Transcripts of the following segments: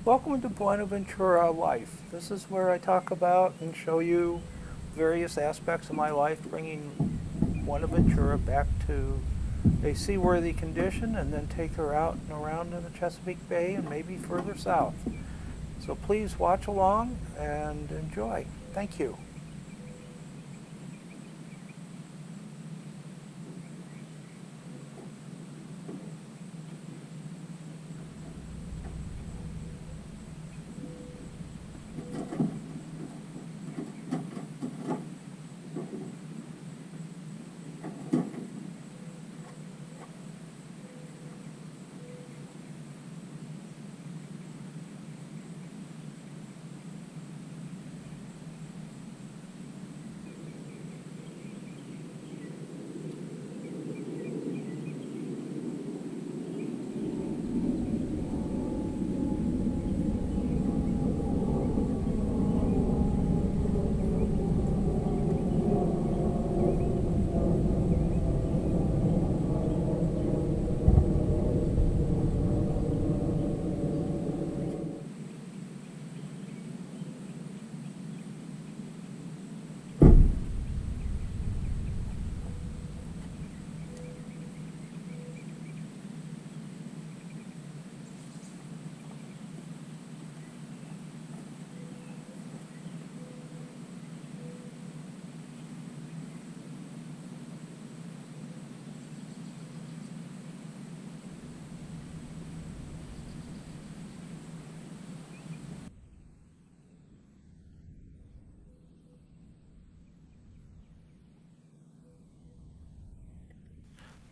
Welcome to Buena Ventura Life. This is where I talk about and show you various aspects of my life, bringing Buena Ventura back to a seaworthy condition and then take her out and around in the Chesapeake Bay and maybe further south. So please watch along and enjoy. Thank you.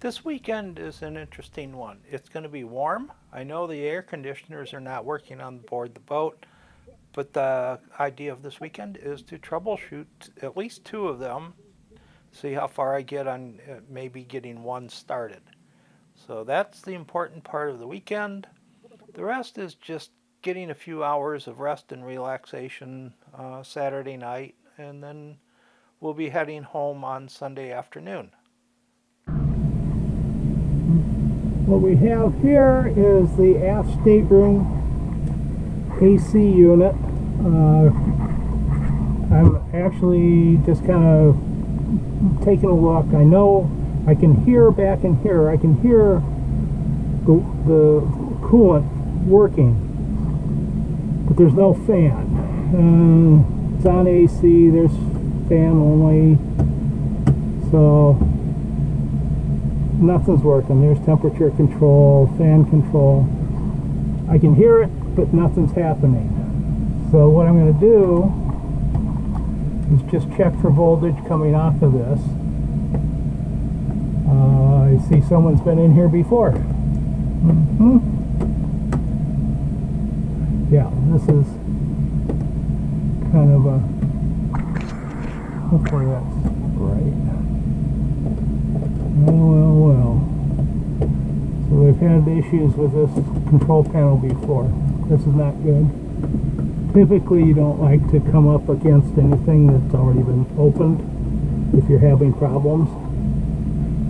This weekend is an interesting one. It's going to be warm. I know the air conditioners are not working on board the boat, but the idea of this weekend is to troubleshoot at least two of them, see how far I get on maybe getting one started. So that's the important part of the weekend. The rest is just getting a few hours of rest and relaxation Saturday night, and then we'll be heading home on Sunday afternoon. What we have here is the aft stateroom AC unit. I'm actually just kind of taking a look. I know I can hear back in here. I can hear the coolant working, but there's no fan. It's on AC. There's fan only. So nothing's working. There's temperature control, fan control. I can hear it, but nothing's happening. So what I'm going to do is just check for voltage coming off of this. I see someone's been in here before. Yeah, this is kind of a, hopefully that's right. Well. So they've had issues with this control panel before. This is not good. Typically you don't like to come up against anything that's already been opened if you're having problems,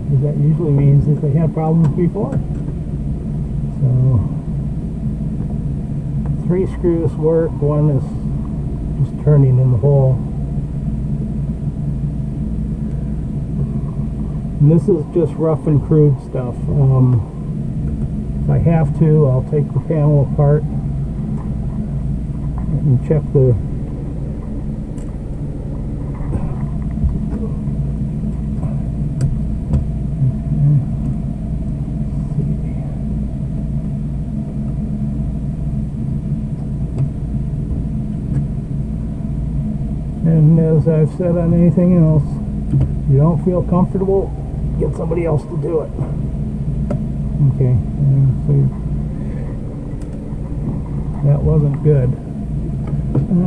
because that usually means that they had problems before. So 3 screws work, one is just turning in the hole. And this is just rough and crude stuff. If I have to, I'll take the panel apart and check the and as I've said on anything else, if you don't feel comfortable, get somebody else to do it. Okay, so that wasn't good.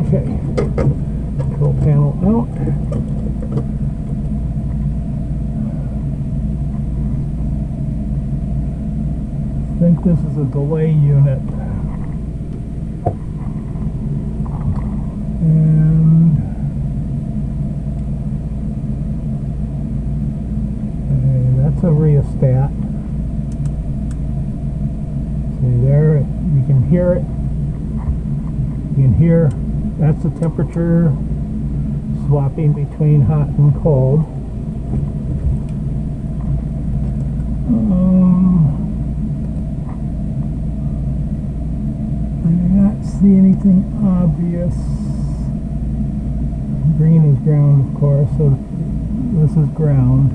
Okay, control panel out. I think this is a delay unit. And that's a rheostat. See there, you can hear it. here, that's the temperature swapping between hot and cold. I do not see anything obvious. Green is ground, of course, so this is ground.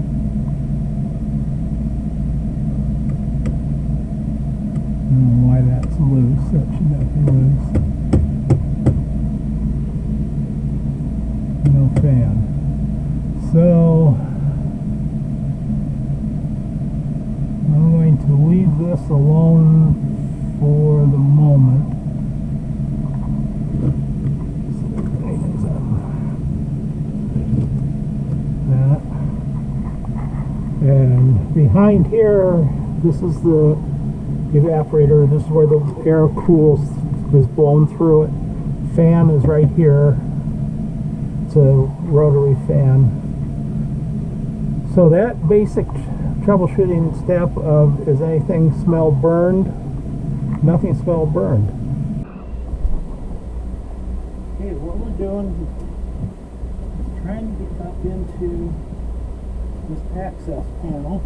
I don't know why that's loose. That should not be loose. No fan. So I'm going to leave this alone for the moment. That. And behind here, this is the evaporator. This is where the air cools, is blown through it. Fan is right here. It's a rotary fan. So that basic troubleshooting step of, is anything smell burned? Nothing smelled burned. Okay, what we're doing is trying to get up into this access panel.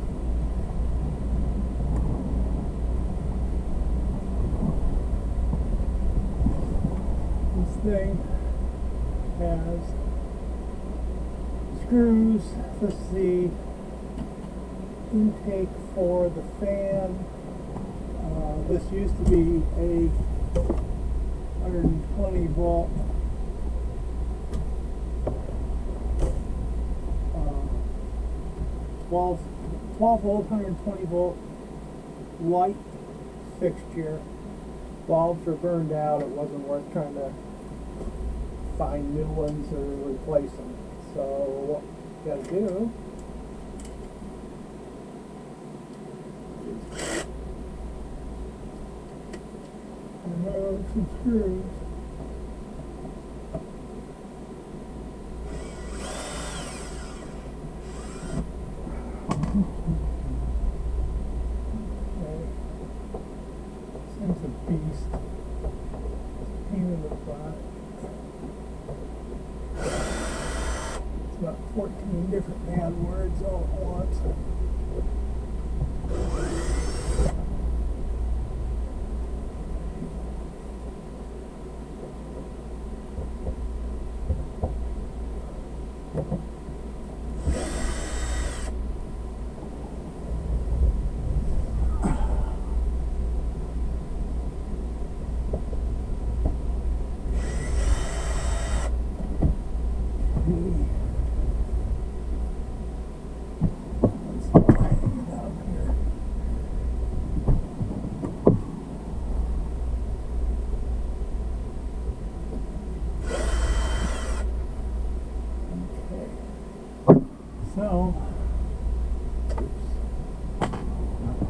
This thing has screws. This is the intake for the fan. This used to be a 120 volt 12 volt 120 volt light fixture. Bulbs were burned out. It wasn't worth trying to find new ones or replace them. So what we got to do is remove some screws. This thing's a beast. It's a pain in the butt. It's about 14 different bad words all at once. So,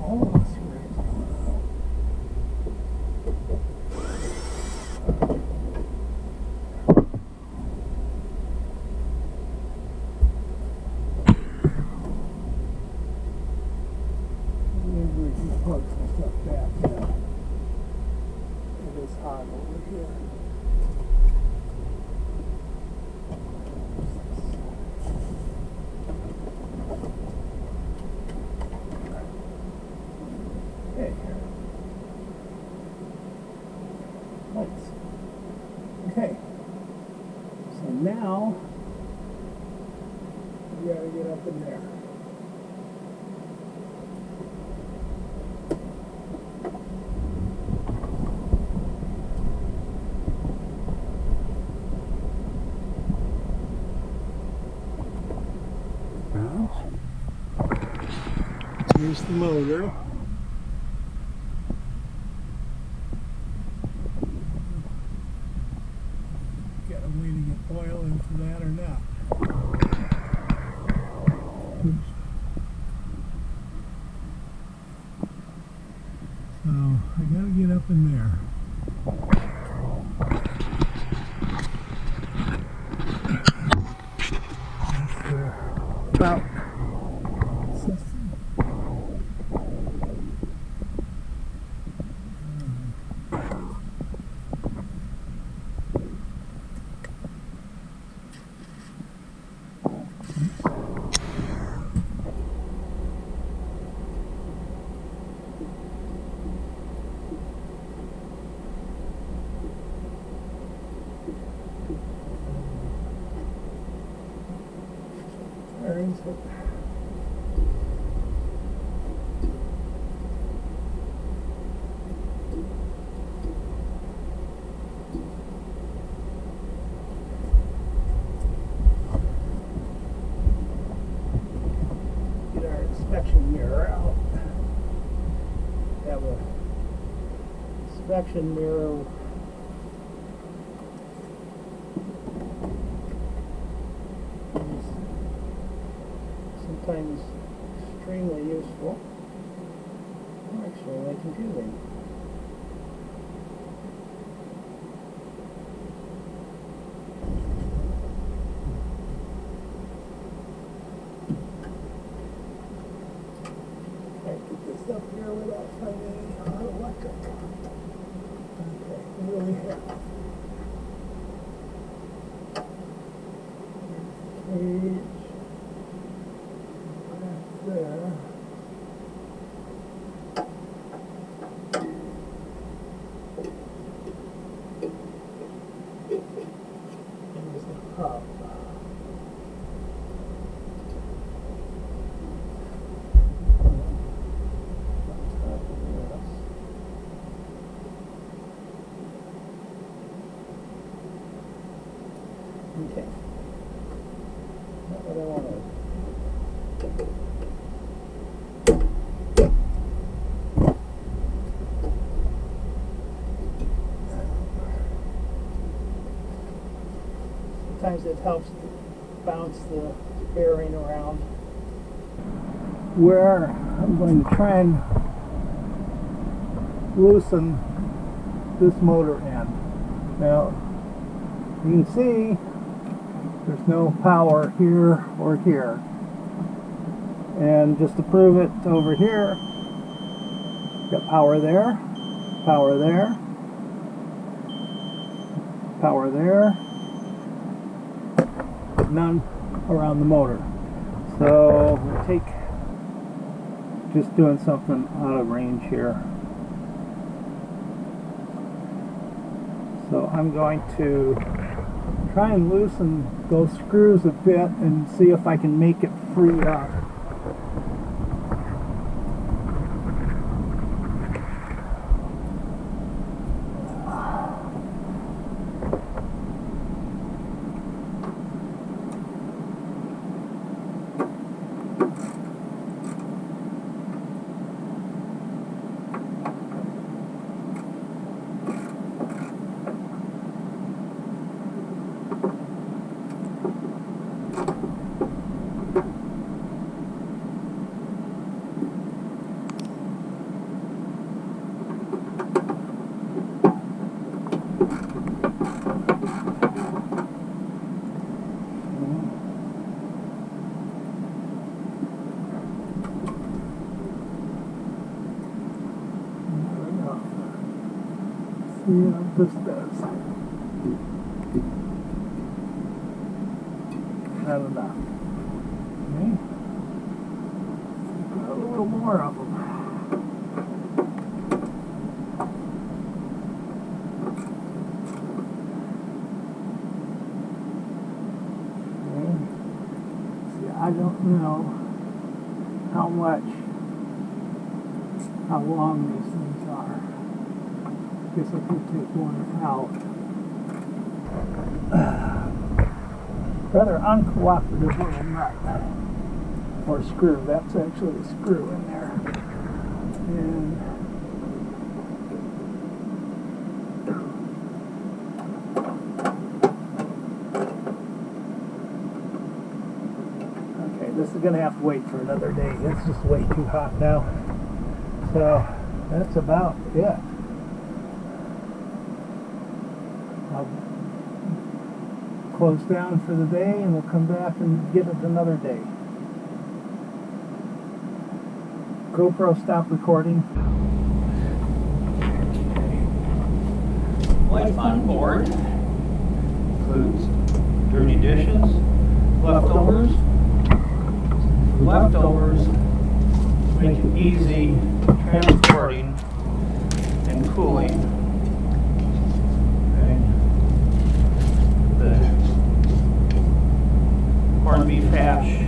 all of us here is going out. Maybe we can plug some stuff back now. It is hot over here. Okay, so now we gotta get up in there. Here's the motor. Got a way to get oil into that or not. Oops. So I gotta get up in there. That's about finds it. Get our inspection mirror out. Have a inspection mirror. Sometimes extremely useful, or extremely confusing. I put this up here without finding any hot electric. Okay, what do we have? Cage. There. There's the hub. Okay. Not what I wanted. Sometimes it helps to bounce the bearing around. Where I'm going to try and loosen this motor end. Now, you can see there's no power here or here. And just to prove it over here, got power there, power there, power there, but none around the motor. So we'll take just doing something out of range here. So I'm going to try and loosen those screws a bit and see if I can make it free up. See what this does. Not enough. Okay. Got a little more of them. Okay. See, I don't know how long these things are. Guess I could take one out. Rather uncooperative little nut or screw. That's actually a screw in there. And okay, this is gonna have to wait for another day. It's just way too hot now. So that's about it. I'll close down for the day and we'll come back and get it another day. GoPro stop recording. Life on board includes dirty dishes, leftovers. Leftovers make it easy transporting and cooling. The corned beef hash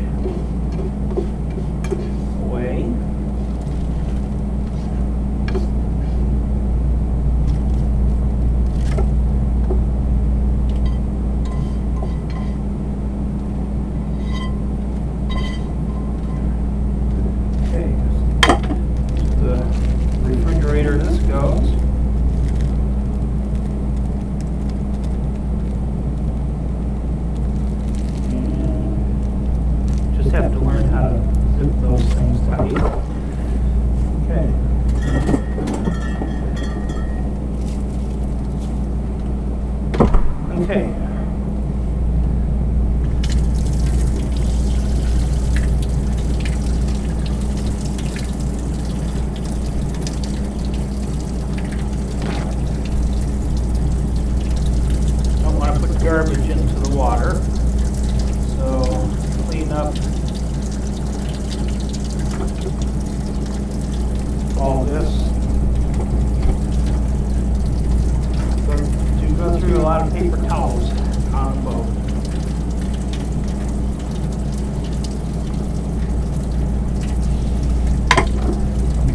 Okay. Don't want to put garbage into the water, so clean up all this. Do go through a lot of paper towels on the boat.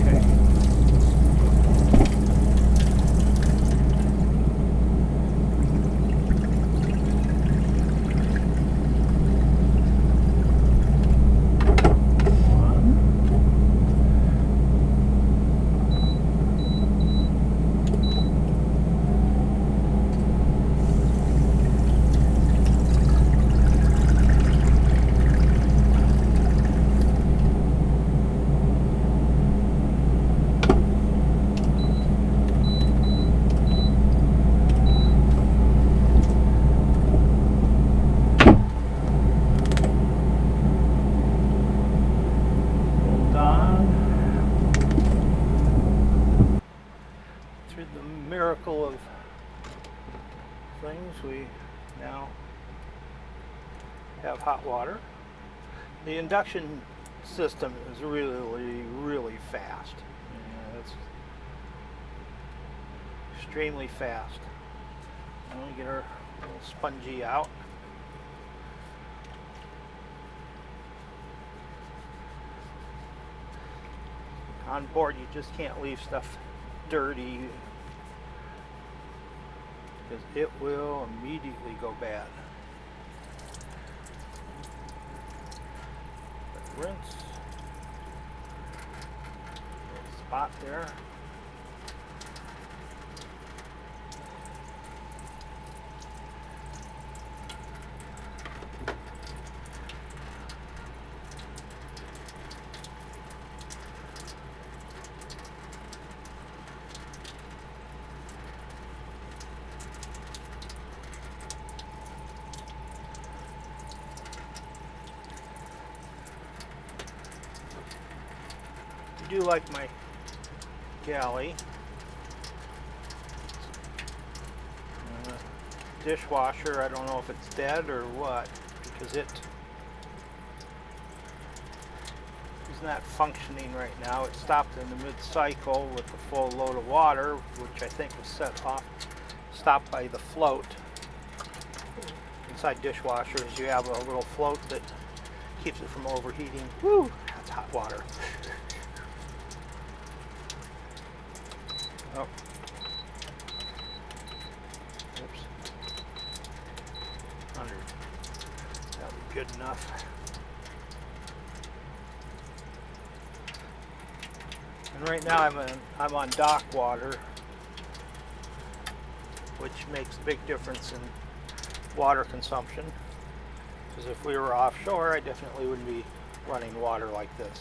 Okay. Through the miracle of things, we now have hot water. The induction system is really fast. Yeah, it's extremely fast. Now we get our little spongy out. On board, you just can't leave stuff dirty because it will immediately go bad. Rinse. Little spot there. I do like my galley. Dishwasher, I don't know if it's dead or what, because it is not functioning right now. It stopped in the mid-cycle with a full load of water, which I think was stopped by the float. Inside dishwashers, you have a little float that keeps it from overheating. Woo, that's hot water. Oh. Oops. 100. That'll be good enough. And right now I'm on dock water, which makes a big difference in water consumption. Because if we were offshore, I definitely wouldn't be running water like this.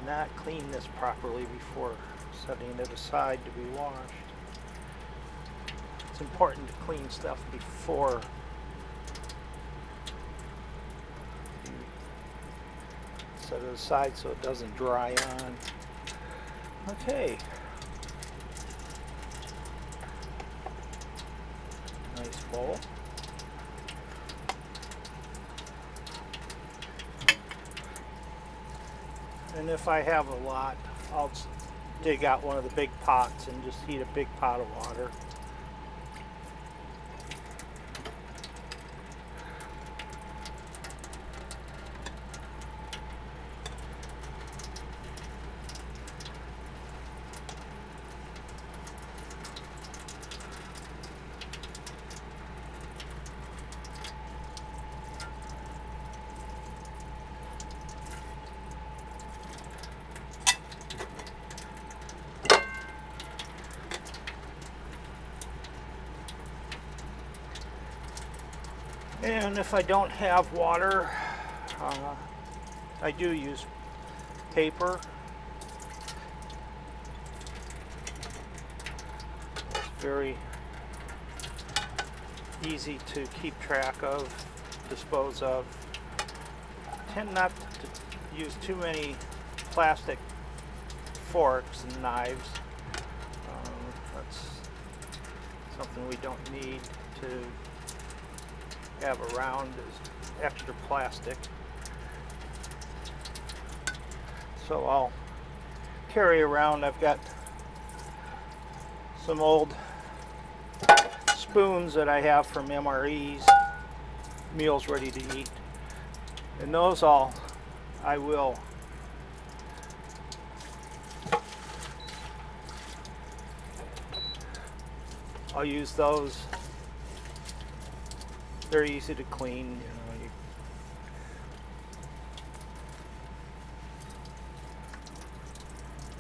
Not clean this properly before setting it aside to be washed. It's important to clean stuff before you set it aside so it doesn't dry on. Okay. Nice bowl. And if I have a lot, I'll dig out one of the big pots and just heat a big pot of water. And if I don't have water, I do use paper. It's very easy to keep track of, dispose of. I tend not to use too many plastic forks and knives. That's something we don't need to have around, is extra plastic. So I'll carry around, I've got some old spoons that I have from MREs, Meals Ready to Eat, and those I will I'll use those. Very easy to clean, you know.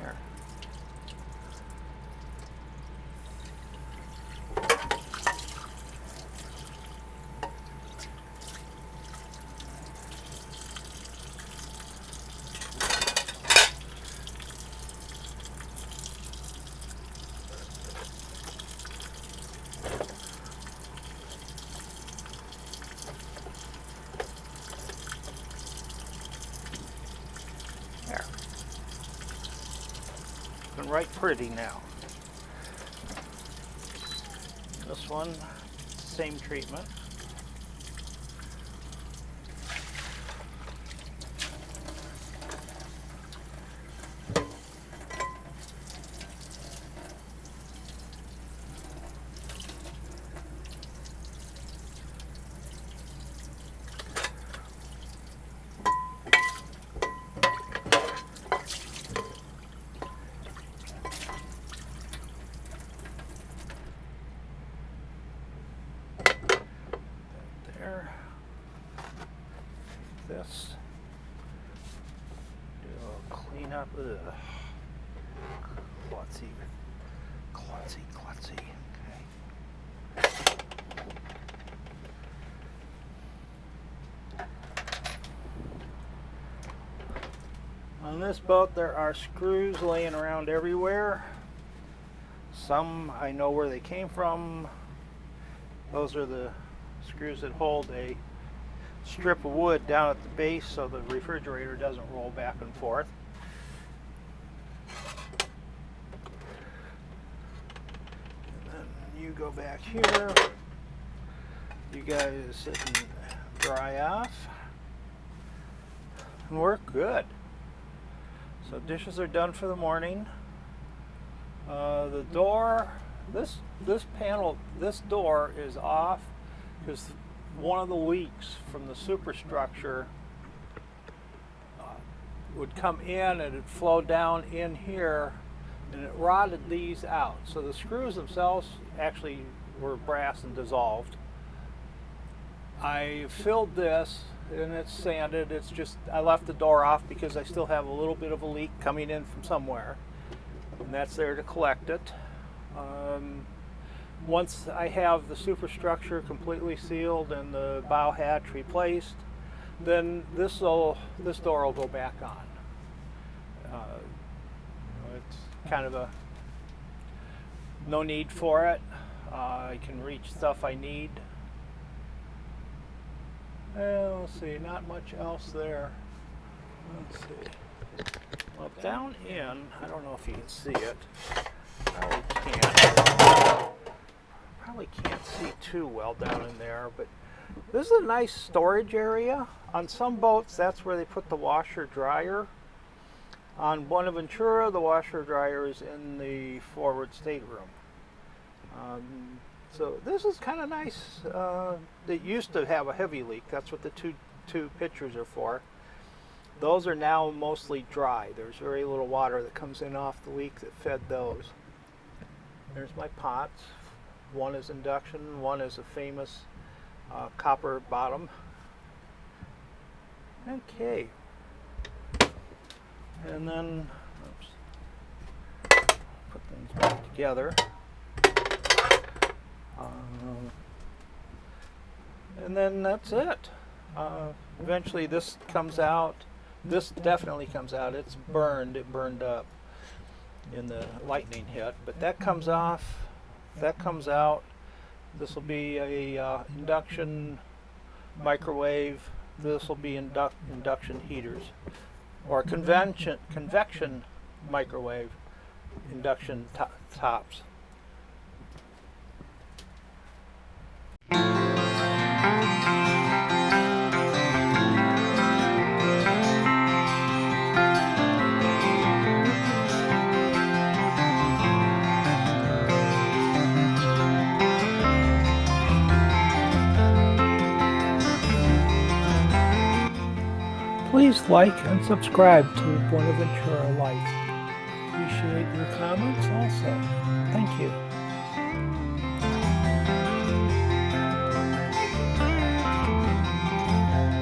There. There. Looking right pretty now. This one, same treatment. This, do a clean up, klutzy, okay. On this boat there are screws laying around everywhere. Some I know where they came from. Those are the screws that hold a strip of wood down at the base so the refrigerator doesn't roll back and forth. And then you go back here. You guys sit and dry off. And we're good. So dishes are done for the morning. The door, this door is off because one of the leaks from the superstructure would come in and it'd flow down in here and it rotted these out. So the screws themselves actually were brass and dissolved. I filled this and it's sanded. It's just, I left the door off because I still have a little bit of a leak coming in from somewhere, and that's there to collect it. Once I have the superstructure completely sealed and the bow hatch replaced, then this door will go back on. It's kind of a no need for it. I can reach stuff I need. Let's see, not much else there. Let's see. Well, down in, I don't know if you can see it. Probably can't see too well down in there, but this is a nice storage area. On some boats, that's where they put the washer dryer. On Buena Ventura, the washer dryer is in the forward stateroom. So this is kind of nice. It used to have a heavy leak. That's what the two pictures are for. Those are now mostly dry. There's very little water that comes in off the leak that fed those. There's my pots. One is induction, one is a famous copper bottom. Okay. And then, put things back together. And then that's it. Eventually this comes out. This definitely comes out. It's burned. It burned up in the lightning hit. But that comes off. That comes out. This will be a induction microwave. This will be induction heaters. Or convection microwave induction tops. Please like and subscribe to Buena Ventura Life. Appreciate your comments also. Thank you.